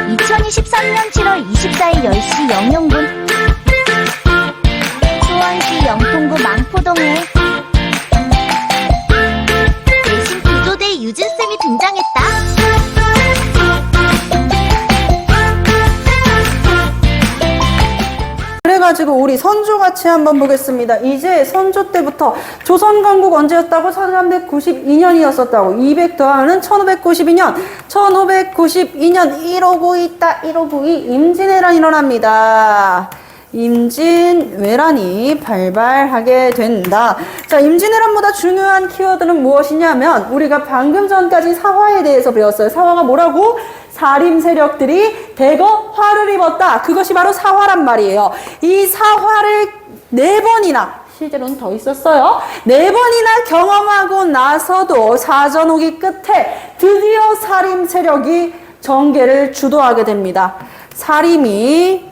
2023년 7월 24일 10시 00분 수원시 영통구 망포동에 내신 구조대 유진쌤이 등장했다. 그래가지고 우리 선조 같이 한번 보겠습니다. 이제 선조 때부터 조선 건국 언제였다고? 1392년이었었다고. 200 더하면 1592년. 1592년 159 있다. 1592 임진왜란이 일어납니다. 임진왜란이 발발하게 된다. 자, 임진왜란보다 중요한 키워드는 무엇이냐면 우리가 방금 전까지 사화에 대해서 배웠어요. 사화가 뭐라고? 사림 세력들이 대거 화를 입었다. 그것이 바로 사화란 말이에요. 이 사화를 4번이나, 실제로는 더 있었어요. 4번이나 경험하고 나서도 사전오기 끝에 드디어 사림 세력이 정계를 주도하게 됩니다. 사림이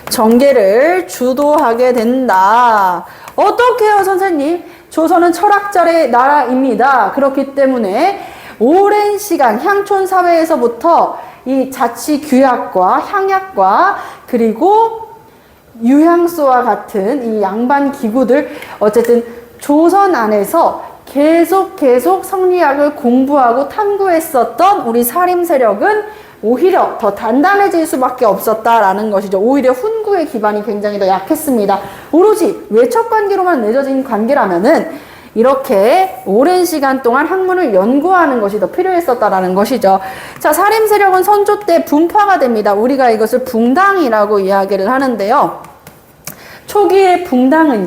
정계를 주도하게 된다. 어떻게 해요, 선생님? 조선은 철학자의 나라입니다. 그렇기 때문에 오랜 시간 향촌 사회에서부터 이 자치 규약과 향약과 그리고 유향소와 같은 이 양반 기구들, 어쨌든 조선 안에서 계속 성리학을 공부하고 탐구했었던 우리 사림 세력은 오히려 더 단단해질 수밖에 없었다라는 것이죠. 오히려 훈구의 기반이 굉장히 더 약했습니다. 오로지 외척 관계로만 맺어진 관계라면은 이렇게 오랜 시간 동안 학문을 연구하는 것이 더 필요했었다라는 것이죠. 자, 사림 세력은 선조 때 분파가 됩니다. 우리가 이것을 붕당이라고 이야기를 하는데요. 초기의 붕당은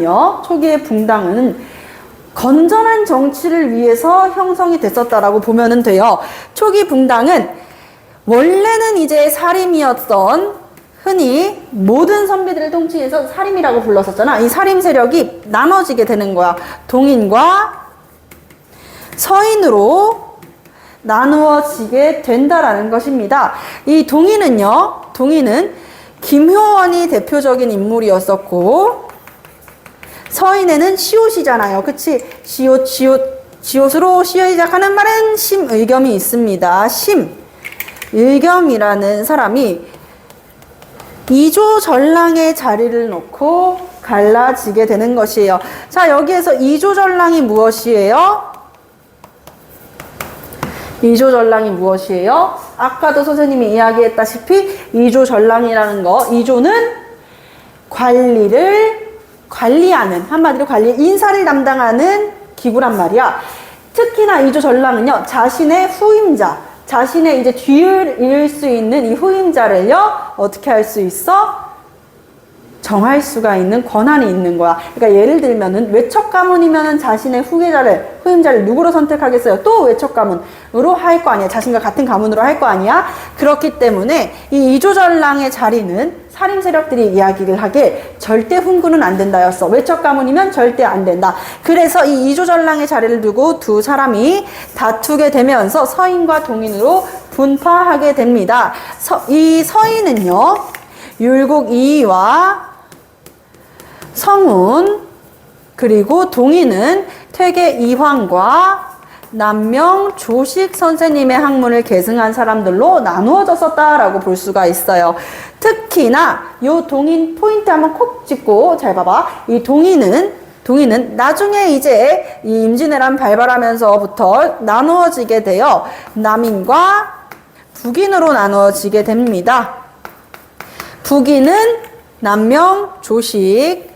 건전한 정치를 위해서 형성이 됐었다라고 보면 돼요. 초기 붕당은 원래는 이제 사림이었던, 흔히 모든 선비들을 통치해서 사림이라고 불렀었잖아. 이 사림 세력이 나눠지게 되는 거야. 동인과 서인으로 나누어지게 된다라는 것입니다. 이 동인은 김효원이 대표적인 인물이었었고, 서인에는 시옷이잖아요. 그치? 시옷으로 시작하는 말은 심의겸이 있습니다. 심의겸이라는 사람이 이조전랑의 자리를 놓고 갈라지게 되는 것이에요. 자, 여기에서 이조전랑이 무엇이에요? 이조전랑이 무엇이에요? 아까도 선생님이 이야기했다시피 이조전랑이라는 거, 이조는 관리하는, 한마디로 인사를 담당하는 기구란 말이야. 특히나 이조전랑은요, 자신의 후임자, 자신의 이제 뒤를 이을 수 있는 이 후임자를요, 어떻게 할 수 있어? 정할 수가 있는 권한이 있는 거야. 그러니까 예를 들면은 외척 가문이면은 자신의 후임자를 누구로 선택하겠어요? 또 외척 가문으로 할 거 아니야. 자신과 같은 가문으로 할 거 아니야. 그렇기 때문에 이 이조전랑의 자리는 사림 세력들이 이야기를 하길 절대 훈구는 안 된다였어. 외척 가문이면 절대 안 된다. 그래서 이 이조전랑의 자리를 두고 두 사람이 다투게 되면서 서인과 동인으로 분파하게 됩니다. 이 서인은요, 율곡 이이와 성운, 그리고 동인은 퇴계 이황과 남명 조식 선생님의 학문을 계승한 사람들로 나누어졌었다라고 볼 수가 있어요. 특히나 요 동인 포인트 한번 콕 찍고 잘 봐봐. 이 동인은 나중에 이제 이 임진왜란 발발하면서부터 나누어지게 되어 남인과 북인으로 나누어지게 됩니다. 북인은 남명 조식,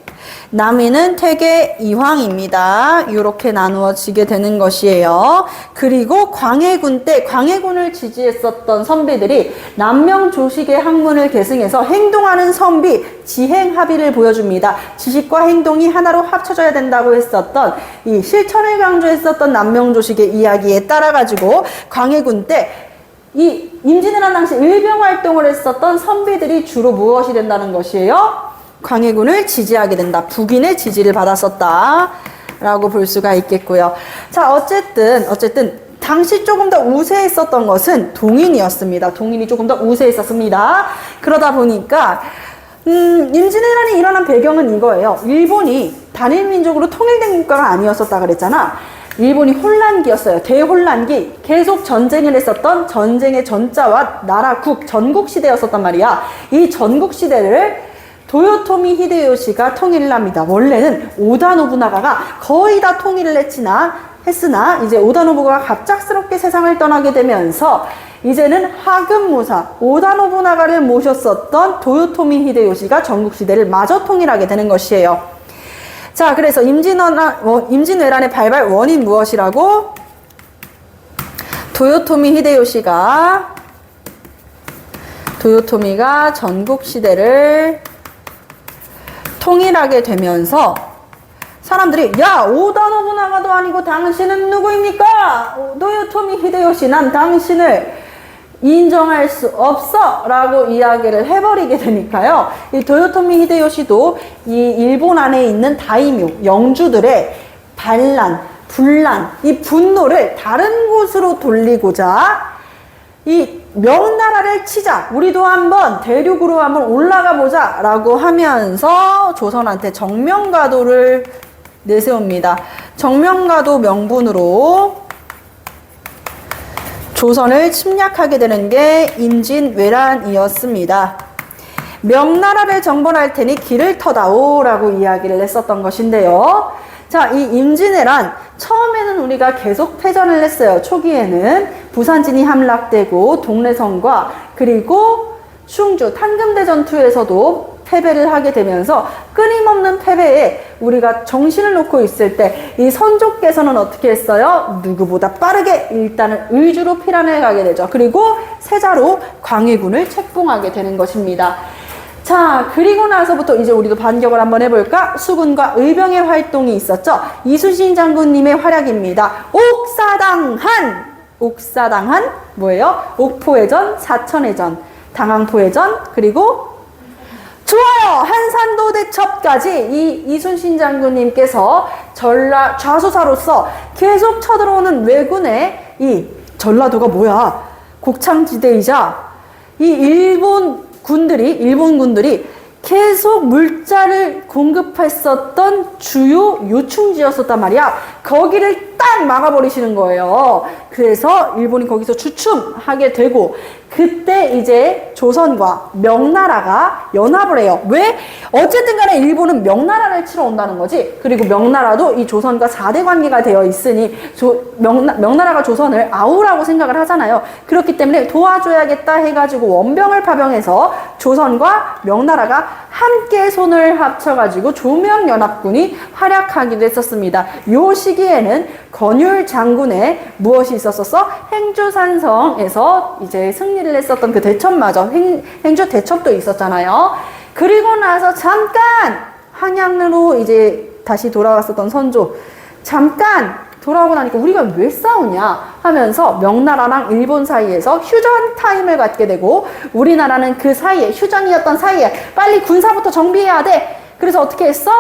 남인은 퇴계 이황입니다. 이렇게 나누어지게 되는 것이에요. 그리고 광해군 때 광해군을 지지했었던 선비들이 남명 조식의 학문을 계승해서 행동하는 선비 지행합의를 보여줍니다. 지식과 행동이 하나로 합쳐져야 된다고 했었던 이 실천을 강조했었던 남명 조식의 이야기에 따라 가지고 광해군 때 이 임진왜란 당시 일병 활동을 했었던 선비들이 주로 무엇이 된다는 것이에요? 광해군을 지지하게 된다. 북인의 지지를 받았었다 라고 볼 수가 있겠고요. 자, 어쨌든 당시 조금 더 우세했었던 것은 동인이었습니다. 동인이 조금 더 우세했었습니다. 그러다 보니까 임진왜란이 일어난 배경은 이거예요. 일본이 단일민족으로 통일된 국가가 아니었었다 그랬잖아. 일본이 혼란기였어요. 대혼란기. 계속 전쟁을 했었던 전쟁의 전자와 나라국, 전국시대였었단 말이야. 이 전국시대를 도요토미 히데요시가 통일을 합니다. 원래는 오다 노부나가가 거의 다 통일을 했으나 이제 오다 노부나가가 갑작스럽게 세상을 떠나게 되면서 이제는 하급무사 오다 노부나가를 모셨었던 도요토미 히데요시가 전국시대를 마저 통일하게 되는 것이에요. 자, 그래서 임진왜란의 발발 원인 무엇이라고? 도요토미가 전국시대를 통일하게 되면서 사람들이 야, 오다 노부나가도 아니고 당신은 누구입니까? 도요토미 히데요시, 난 당신을 인정할 수 없어 라고 이야기를 해버리게 되니까요. 이 도요토미 히데요시도 이 일본 안에 있는 다이묘, 영주들의 분란, 이 분노를 다른 곳으로 돌리고자 이 명나라를 치자, 우리도 한번 대륙으로 한번 올라가 보자 라고 하면서 조선한테 정명가도를 내세웁니다. 정명가도 명분으로 조선을 침략하게 되는 게 임진왜란이었습니다. 명나라를 정벌할 테니 길을 터다오 라고 이야기를 했었던 것인데요. 자, 이 임진왜란 처음에는 우리가 계속 패전을 했어요. 초기에는 부산진이 함락되고 동래성과 그리고 충주 탄금대전투에서도 패배를 하게 되면서 끊임없는 패배에 우리가 정신을 놓고 있을 때 이 선조께서는 어떻게 했어요? 누구보다 빠르게 일단은 의주로 피란을 가게 되죠. 그리고 세자로 광해군을 책봉하게 되는 것입니다. 자, 그리고 나서부터 이제 우리도 반격을 한번 해볼까? 수군과 의병의 활동이 있었죠. 이순신 장군님의 활약입니다. 옥사당한 뭐예요? 옥포해전, 사천해전, 당항포해전, 그리고 좋아요! 한산도 대첩까지 이 이순신 장군님께서 좌수사로서 계속 쳐들어오는 왜군의 이 전라도가 뭐야? 곡창지대이자 이 일본 군들이 계속 물자를 공급했었던 주요 요충지였었단 말이야. 거기를 딱 막아버리시는 거예요. 그래서 일본이 거기서 주춤하게 되고 그때 이제 조선과 명나라가 연합을 해요. 왜? 어쨌든 간에 일본은 명나라를 치러 온다는 거지. 그리고 명나라도 이 조선과 4대 관계가 되어 있으니 명나라가 조선을 아우라고 생각을 하잖아요. 그렇기 때문에 도와줘야겠다 해가지고 원병을 파병해서 조선과 명나라가 함께 손을 합쳐가지고 조명연합군이 활약하기도 했었습니다. 요 시기에는 권율 장군의 무엇이 있었었어? 행주산성에서 이제 승리를 했었던 그 대첩마저 행주 대첩도 있었잖아요. 그리고 나서 잠깐 한양으로 이제 다시 돌아왔었던 선조 잠깐 돌아오고 나니까 우리가 왜 싸우냐 하면서 명나라랑 일본 사이에서 휴전 타임을 갖게 되고 우리나라는 그 사이에 휴전이었던 사이에 빨리 군사부터 정비해야 돼. 그래서 어떻게 했어?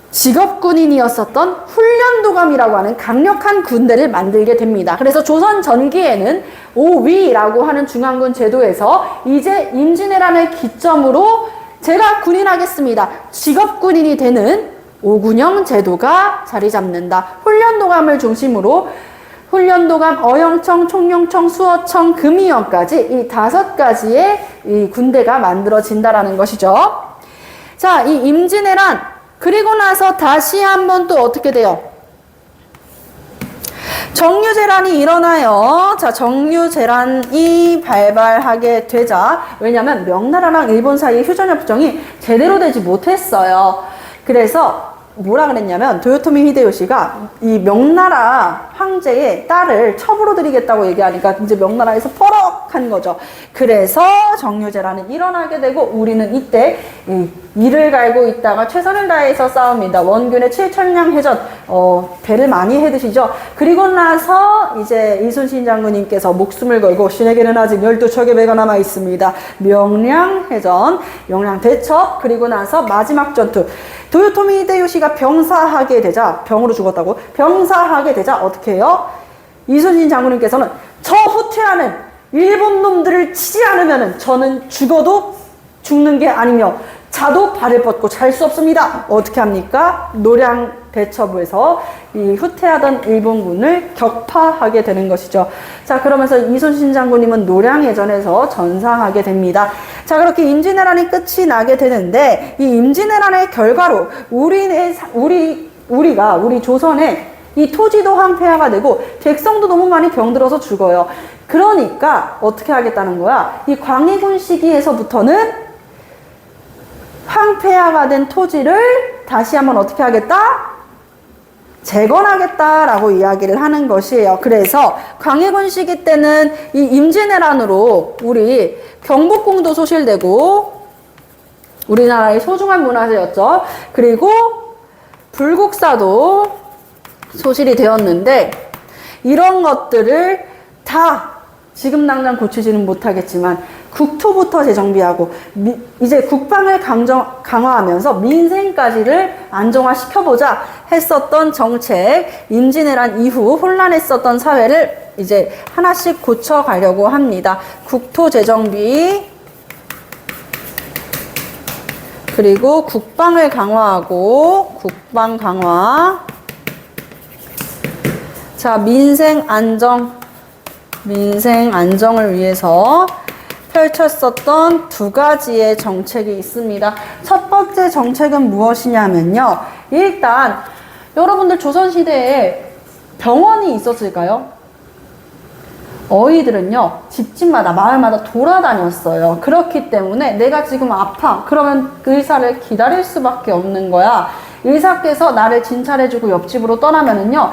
직업군인이었었던 훈련도감이라고 하는 강력한 군대를 만들게 됩니다. 그래서 조선 전기에는 오위라고 하는 중앙군 제도에서 이제 임진왜란을 기점으로 제가 군인하겠습니다. 직업군인이 되는 오군영 제도가 자리 잡는다. 훈련도감을 중심으로 훈련도감, 어영청, 총령청, 수어청, 금이원까지 이 5가지의 이 군대가 만들어진다라는 것이죠. 자, 이 임진왜란 그리고 나서 다시 한번 또 어떻게 돼요? 정유재란이 일어나요. 자, 정유재란이 발발하게 되자 왜냐하면 명나라랑 일본 사이의 휴전협정이 제대로 되지 못했어요. 그래서 뭐라 그랬냐면 도요토미 히데요시가 이 명나라 황제의 딸을 첩으로 드리겠다고 얘기하니까 이제 명나라에서 퍼럭한 거죠. 그래서 정유재란은 일어나게 되고 우리는 이때 이를 갈고 있다가 최선을 다해서 싸웁니다. 원균의 7천량 해전 배를 많이 해드시죠. 그리고 나서 이제 이순신 장군님께서 목숨을 걸고 신에게는 아직 12척의 배가 남아 있습니다. 명량해전, 명량대첩 그리고 나서 마지막 전투 도요토미 히데요시가 병사하게 되자 병으로 죽었다고 병사하게 되자 어떻게 해요? 이순신 장군님께서는 저 후퇴하는 일본 놈들을 치지 않으면 저는 죽어도 죽는 게 아니며 자도 발을 뻗고 잘 수 없습니다. 어떻게 합니까? 노량 대처부에서 이 후퇴하던 일본군을 격파하게 되는 것이죠. 자, 그러면서 이순신 장군님은 노량해전에서 전사하게 됩니다. 자, 그렇게 임진왜란이 끝이 나게 되는데 이 임진왜란의 결과로 우리 조선의 이 토지도 황폐화가 되고 백성도 너무 많이 병들어서 죽어요. 그러니까 어떻게 하겠다는 거야? 이 광해군 시기에서부터는 황폐화가 된 토지를 다시 한번 어떻게 하겠다? 재건하겠다라고 이야기를 하는 것이에요. 그래서 광해군 시기 때는 이 임진왜란으로 우리 경복궁도 소실되고 우리나라의 소중한 문화재였죠. 그리고 불국사도 소실이 되었는데 이런 것들을 다 지금 당장 고치지는 못하겠지만 국토부터 재정비하고 이제 국방을 강화하면서 민생까지를 안정화시켜보자 했었던 정책, 임진왜란 이후 혼란했었던 사회를 이제 하나씩 고쳐가려고 합니다. 국토 재정비, 그리고 국방을 강화하고 국방 강화. 자, 민생 안정을 위해서 펼쳤었던 두 가지의 정책이 있습니다. 첫 번째 정책은 무엇이냐면요. 일단 여러분들 조선시대에 병원이 있었을까요? 어이들은요, 집집마다 마을마다 돌아다녔어요. 그렇기 때문에 내가 지금 아파. 그러면 그 의사를 기다릴 수밖에 없는 거야. 의사께서 나를 진찰해주고 옆집으로 떠나면은요,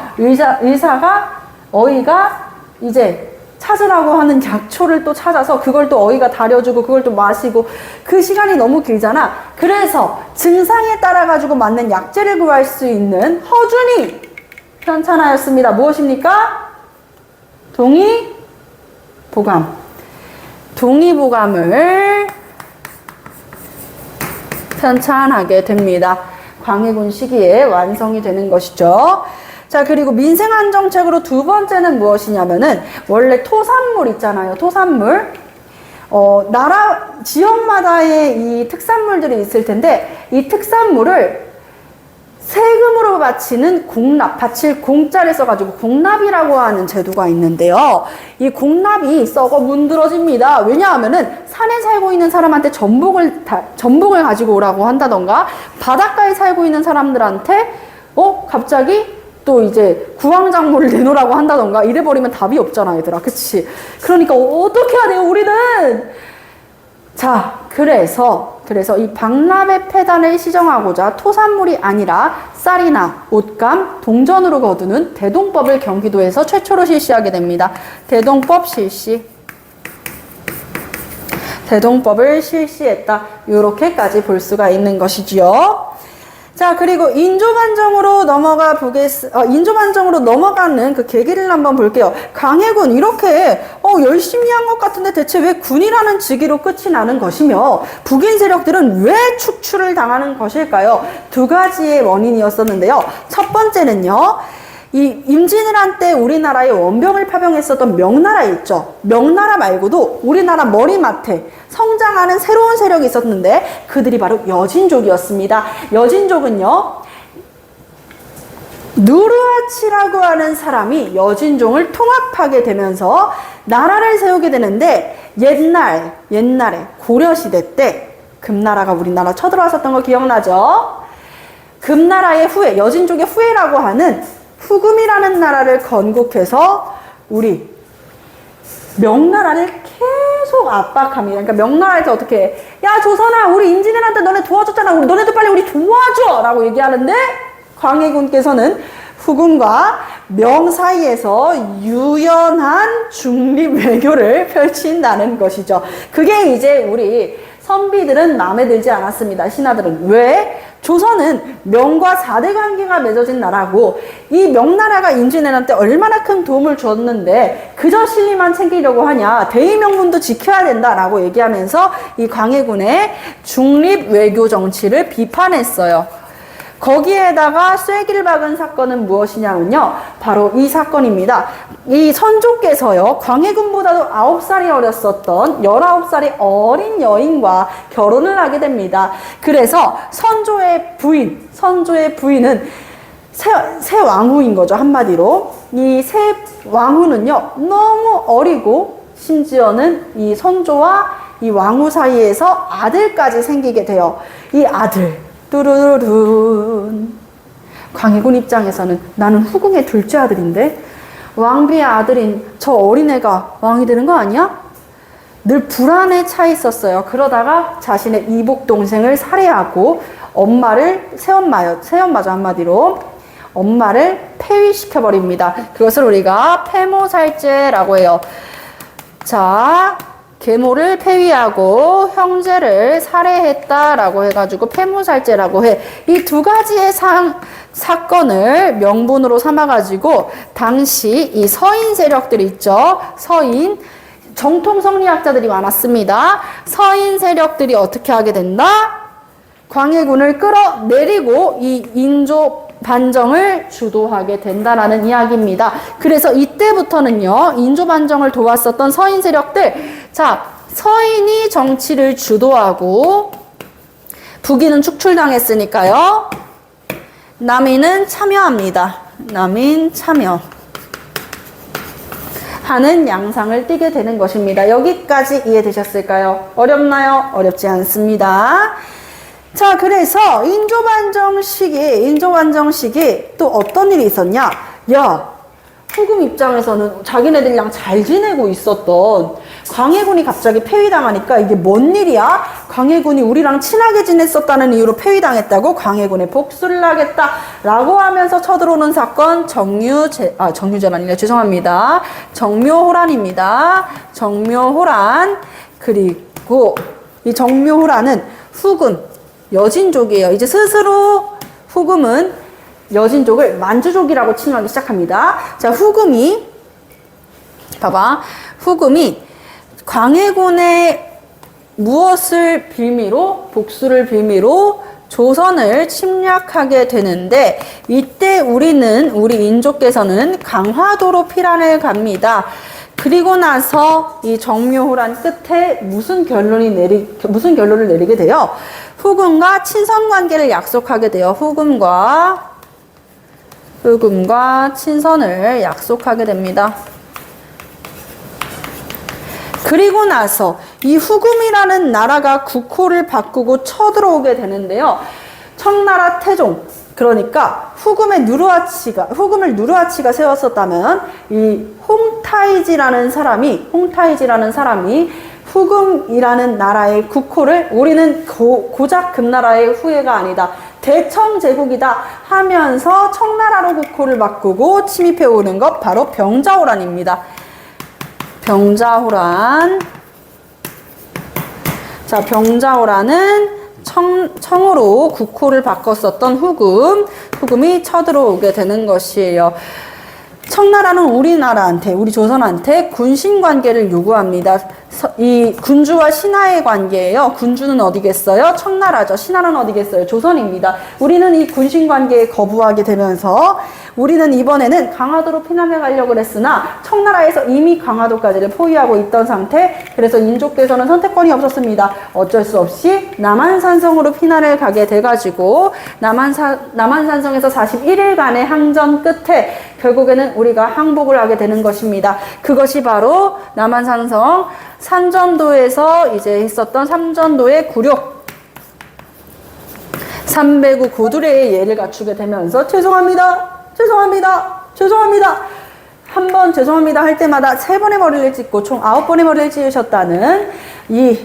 어이가 이제 찾으라고 하는 약초를 또 찾아서 그걸 또 어이가 다려주고 그걸 또 마시고 그 시간이 너무 길잖아. 그래서 증상에 따라 가지고 맞는 약재를 구할 수 있는 허준이 편찬하였습니다. 무엇입니까? 동의보감을 편찬하게 됩니다. 광해군 시기에 완성이 되는 것이죠. 자, 그리고 민생안정책으로 두 번째는 무엇이냐면은 원래 토산물 있잖아요. 토산물. 지역마다의 이 특산물들이 있을 텐데 이 특산물을 세금으로 바칠 공짜를 써가지고 공납이라고 하는 제도가 있는데요. 이 공납이 썩어 문드러집니다. 왜냐하면은 산에 살고 있는 사람한테 전복을 가지고 오라고 한다던가 바닷가에 살고 있는 사람들한테 갑자기 또 이제 구황작물을 내놓으라고 한다던가 이래버리면 답이 없잖아, 얘들아. 그치? 그러니까 어떻게 해야 돼요, 우리는? 자, 그래서 이 박람회 폐단을 시정하고자 토산물이 아니라 쌀이나 옷감, 동전으로 거두는 대동법을 경기도에서 최초로 실시하게 됩니다. 대동법을 실시했다. 요렇게까지 볼 수가 있는 것이지요. 자, 그리고 인조반정으로 넘어가는 그 계기를 한번 볼게요. 광해군 이렇게 열심히 한 것 같은데 대체 왜 군이라는 직위로 끝이 나는 것이며 북인 세력들은 왜 축출을 당하는 것일까요? 두 가지의 원인이었었는데요. 첫 번째는요. 이 임진왜란 때 우리나라에 원병을 파병했었던 명나라 있죠. 명나라 말고도 우리나라 머리맡에 성장하는 새로운 세력이 있었는데 그들이 바로 여진족이었습니다. 여진족은요, 누르하치라고 하는 사람이 여진족을 통합하게 되면서 나라를 세우게 되는데 옛날에 고려시대 때 금나라가 우리나라 쳐들어왔었던 거 기억나죠? 금나라의 후예, 여진족의 후예라고 하는 후금이라는 나라를 건국해서 우리 명나라를 계속 압박합니다. 그러니까 명나라에서 어떻게 해? 야, 조선아, 우리 임진왜란 때 너네 도와줬잖아. 너네도 빨리 우리 도와줘! 라고 얘기하는데 광해군께서는 후금과 명 사이에서 유연한 중립 외교를 펼친다는 것이죠. 그게 이제 우리 선비들은 마음에 들지 않았습니다. 신하들은. 왜? 조선은 명과 4대 관계가 맺어진 나라고 이 명나라가 임진왜란 때 얼마나 큰 도움을 줬는데 그저 실리만 챙기려고 하냐. 대의명분도 지켜야 된다라고 얘기하면서 이 광해군의 중립 외교 정치를 비판했어요. 거기에다가 쐐기를 박은 사건은 무엇이냐면요. 바로 이 사건입니다. 이 선조께서요, 광해군보다도 9살이 어렸었던 19살의 어린 여인과 결혼을 하게 됩니다. 그래서 선조의 부인은 새 왕후인 거죠, 한마디로. 이 새 왕후는요, 너무 어리고, 심지어는 이 선조와 이 왕후 사이에서 아들까지 생기게 돼요. 이 아들, 뚜루룬. 광해군 입장에서는 나는 후궁의 둘째 아들인데, 왕비의 아들인 저 어린애가 왕이 되는 거 아니야? 늘 불안에 차 있었어요. 그러다가 자신의 이복 동생을 살해하고 새엄마죠, 한마디로. 엄마를 폐위시켜버립니다. 그것을 우리가 폐모살죄라고 해요. 자, 계모를 폐위하고 형제를 살해했다라고 해가지고 폐모살죄라고 해. 이 두 가지의 사건을 명분으로 삼아가지고 당시 이 서인 세력들이 있죠. 정통 성리학자들이 많았습니다. 서인 세력들이 어떻게 하게 된다? 광해군을 끌어내리고 이 인조 반정을 주도하게 된다라는 이야기입니다. 그래서 이때부터는요, 인조 반정을 도왔었던 서인 세력들, 자, 서인이 정치를 주도하고 북인은 축출당했으니까요, 남인은 참여합니다. 남인 참여 하는 양상을 띠게 되는 것입니다. 여기까지 이해되셨을까요? 어렵나요? 어렵지 않습니다. 자, 그래서 인조반정 시기 또 어떤 일이 있었냐? 야, 후금 입장에서는 자기네들이랑 잘 지내고 있었던 광해군이 갑자기 폐위당하니까 이게 뭔 일이야? 광해군이 우리랑 친하게 지냈었다는 이유로 폐위당했다고 광해군에 복수를 하겠다라고 하면서 쳐들어오는 사건 정유재가 아니라 죄송합니다. 정묘호란입니다. 정묘호란. 그리고 이 정묘호란은 후금 여진족이에요. 이제 스스로 후금은 여진족을 만주족이라고 칭하기 시작합니다. 자, 후금이 광해군의 무엇을 빌미로, 복수를 빌미로 조선을 침략하게 되는데, 이때 우리 인족께서는 강화도로 피란을 갑니다. 그리고 나서 이 정묘호란 끝에 무슨 결론을 내리게 돼요? 후금과 친선 관계를 약속하게 돼요. 후금과 친선을 약속하게 됩니다. 그리고 나서 이 후금이라는 나라가 국호를 바꾸고 쳐들어오게 되는데요. 청나라 태종, 그러니까 후금을 누르하치가 세웠었다면 이 홍타이지라는 사람이 후금이라는 나라의 국호를 우리는 고작 금나라의 후예가 아니다, 대청제국이다 하면서 청나라로 국호를 바꾸고 침입해 오는 것, 바로 병자호란입니다. 병자호란. 자, 병자호란은 청으로 국호를 바꿨었던 후금이 쳐들어오게 되는 것이에요. 청나라는 우리 조선한테 군신관계를 요구합니다. 이 군주와 신하의 관계예요. 군주는 어디겠어요? 청나라죠. 신하는 어디겠어요? 조선입니다. 우리는 이 군신관계에 거부하게 되면서 우리는 이번에는 강화도로 피난해 가려고 했으나 청나라에서 이미 강화도까지를 포위하고 있던 상태, 그래서 인족께서는 선택권이 없었습니다. 어쩔 수 없이 남한산성으로 피난을 가게 돼가지고 남한산성에서 41일간의 항전 끝에 결국에는 우리가 항복을 하게 되는 것입니다. 그것이 바로 남한산성 산전도에서 이제 있었던 삼전도의 굴욕, 삼배구 고두례의 예를 갖추게 되면서 죄송합니다 한 번 죄송합니다 할 때마다 3번의 머리를 찢고 총 9번의 머리를 찢으셨다는 이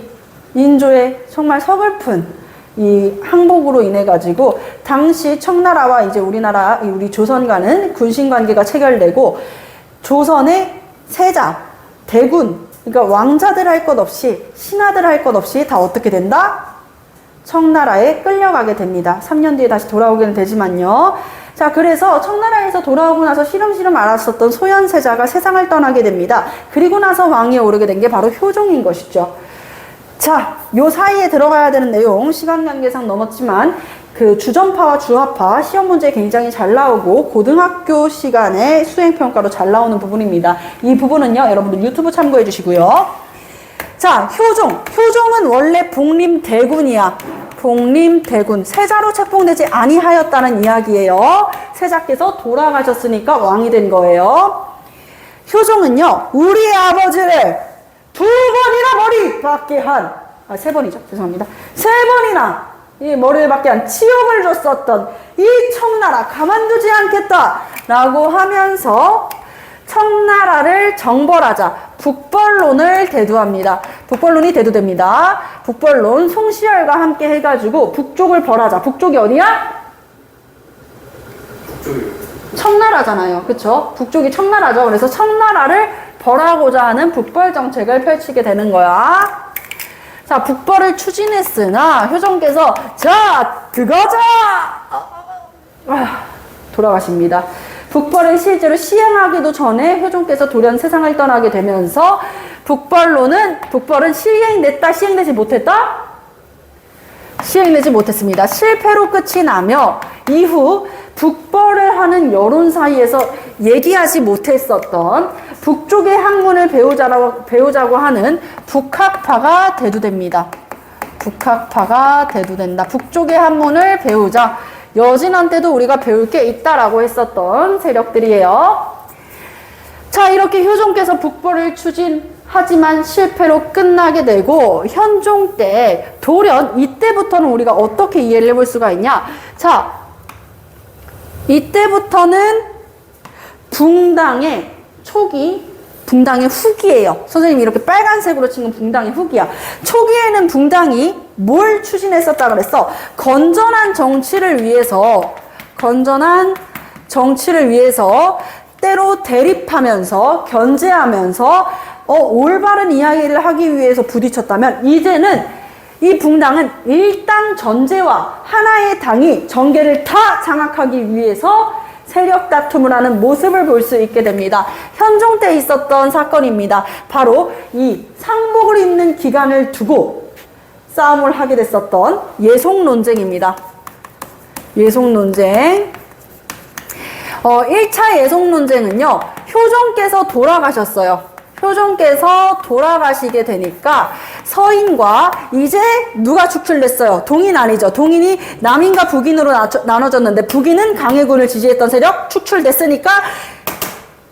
인조의 정말 서글픈 이 항복으로 인해 가지고 당시 청나라와 이제 우리 조선과는 군신관계가 체결되고 조선의 세자, 대군, 그러니까 왕자들 할 것 없이, 신하들 할 것 없이 다 어떻게 된다? 청나라에 끌려가게 됩니다. 3년 뒤에 다시 돌아오게는 되지만요. 자, 그래서 청나라에서 돌아오고 나서 시름시름 앓았었던 소현세자가 세상을 떠나게 됩니다. 그리고 나서 왕위에 오르게 된 게 바로 효종인 것이죠. 자, 요 사이에 들어가야 되는 내용, 시간 관계상 넘었지만 그 주전파와 주합파 시험 문제 굉장히 잘 나오고 고등학교 시간에 수행평가로 잘 나오는 부분입니다. 이 부분은요, 여러분들 유튜브 참고해 주시고요. 자, 효종. 효종은 원래 복림대군이야. 복림대군. 세자로 책봉되지 아니하였다는 이야기예요. 세자께서 돌아가셨으니까 왕이 된 거예요. 효종은요, 우리 아버지를 2번이나 머리 박게 한, 세 번이죠. 죄송합니다. 3번이나 이 머리를 박게 한 치욕을 줬었던 이 청나라 가만두지 않겠다 라고 하면서 청나라를 정벌하자 북벌론을 대두합니다. 북벌론이 대두됩니다. 북벌론 송시열과 함께 해가지고 북쪽을 벌하자. 북쪽이 어디야? 청나라잖아요. 그쵸? 북쪽이 청나라죠. 그래서 청나라를 벌하고자 하는 북벌 정책을 펼치게 되는 거야. 자, 북벌을 추진했으나 효종께서 자, 그거자! 돌아가십니다. 북벌을 실제로 시행하기도 전에 효종께서 돌연 세상을 떠나게 되면서 북벌은 시행됐다, 시행되지 못했다? 시행되지 못했습니다. 실패로 끝이 나며 이후 북벌을 하는 여론 사이에서 얘기하지 못했었던 북쪽의 학문을 배우자고 하는 북학파가 대두됩니다. 북학파가 대두된다. 북쪽의 학문을 배우자. 여진한테도 우리가 배울 게 있다라고 했었던 세력들이에요. 자, 이렇게 효종께서 북벌을 추진하지만 실패로 끝나게 되고 현종 때 돌연 이때부터는 우리가 어떻게 이해를 해볼 수가 있냐? 자, 이때부터는 붕당의 초기, 붕당의 후기예요. 선생님이 이렇게 빨간색으로 친 건 붕당의 후기야. 초기에는 붕당이 뭘 추진했었다 그랬어? 건전한 정치를 위해서 때로 대립하면서 견제하면서 올바른 이야기를 하기 위해서 부딪혔다면 이제는 이 붕당은 일당 전제와 하나의 당이 정계를 다 장악하기 위해서 세력 다툼을 하는 모습을 볼 수 있게 됩니다. 현종 때 있었던 사건입니다. 바로 이 상복을 입는 기간을 두고 싸움을 하게 됐었던 예송 논쟁입니다. 예송 논쟁. 1차 예송 논쟁은요, 효종께서 돌아가셨어요. 효종께서 돌아가시게 되니까 서인과 이제 누가 축출됐어요? 동인 아니죠. 동인이 남인과 북인으로 나눠졌는데 북인은 강해군을 지지했던 세력 축출됐으니까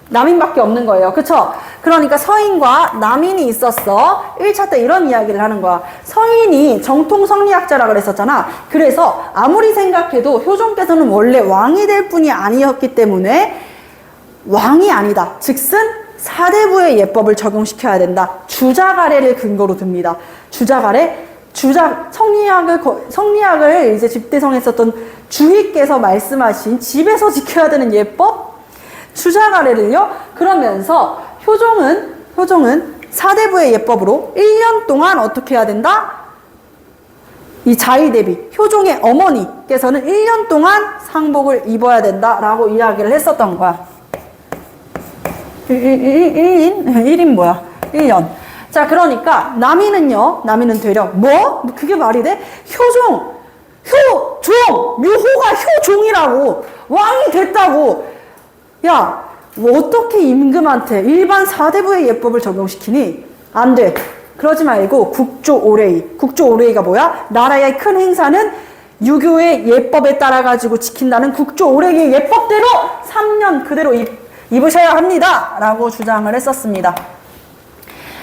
남인밖에 없는 거예요. 그쵸? 그러니까 서인과 남인이 있었어. 1차 때 이런 이야기를 하는 거야. 서인이 정통성리학자라 그랬었잖아. 그래서 아무리 생각해도 효종께서는 원래 왕이 될 뿐이 아니었기 때문에 왕이 아니다. 즉슨 사대부의 예법을 적용시켜야 된다. 주자가래를 근거로 듭니다. 성리학을 이제 집대성했었던 주희께서 말씀하신 집에서 지켜야 되는 예법? 주자가래를요? 그러면서 효종은 사대부의 예법으로 1년 동안 어떻게 해야 된다? 이 자의대비, 효종의 어머니께서는 1년 동안 상복을 입어야 된다라고 이야기를 했었던 거야. 1인 뭐야? 1년. 자, 그러니까 남인은 되려 뭐? 그게 말이 돼? 묘호가 효종이라고 왕이 됐다고. 야, 어떻게 임금한테 일반 사대부의 예법을 적용시키니? 안 돼. 그러지 말고 국조오레이가 뭐야? 나라의 큰 행사는 유교의 예법에 따라 가지고 지킨다는 국조오레이의 예법대로 3년 그대로 입으셔야 합니다. 라고 주장을 했었습니다.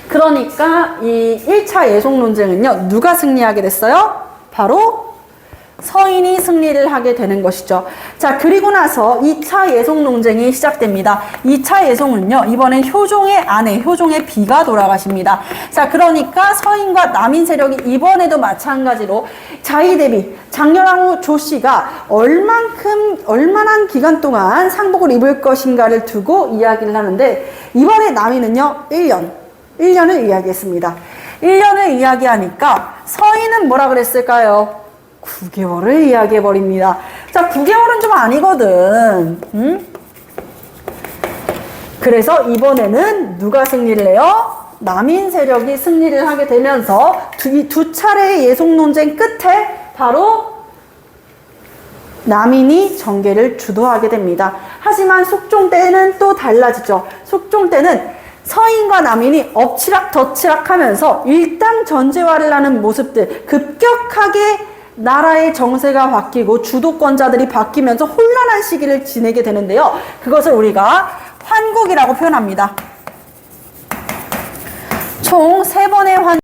그러니까 이 1차 예송 논쟁은요, 누가 승리하게 됐어요? 바로 서인이 승리를 하게 되는 것이죠. 자, 그리고 나서 2차 예송 논쟁이 시작됩니다. 2차 예송은요, 이번엔 효종의 아내, 효종의 비가 돌아가십니다. 자, 그러니까 서인과 남인 세력이 이번에도 마찬가지로 자의대비, 장렬왕후 조씨가 얼마나 기간 동안 상복을 입을 것인가를 두고 이야기를 하는데, 이번에 남인은요, 1년을 이야기했습니다. 1년을 이야기하니까 서인은 뭐라 그랬을까요? 9개월을 이야기해버립니다. 자, 9개월은 좀 아니거든. 그래서 이번에는 누가 승리를 해요? 남인 세력이 승리를 하게 되면서 두 차례의 예송 논쟁 끝에 바로 남인이 정계를 주도하게 됩니다. 하지만 숙종 때는 또 달라지죠. 숙종 때는 서인과 남인이 엎치락 덮치락 하면서 일당 전제화를 하는 모습들, 급격하게 나라의 정세가 바뀌고 주도권자들이 바뀌면서 혼란한 시기를 지내게 되는데요. 그것을 우리가 환국이라고 표현합니다. 총 3번의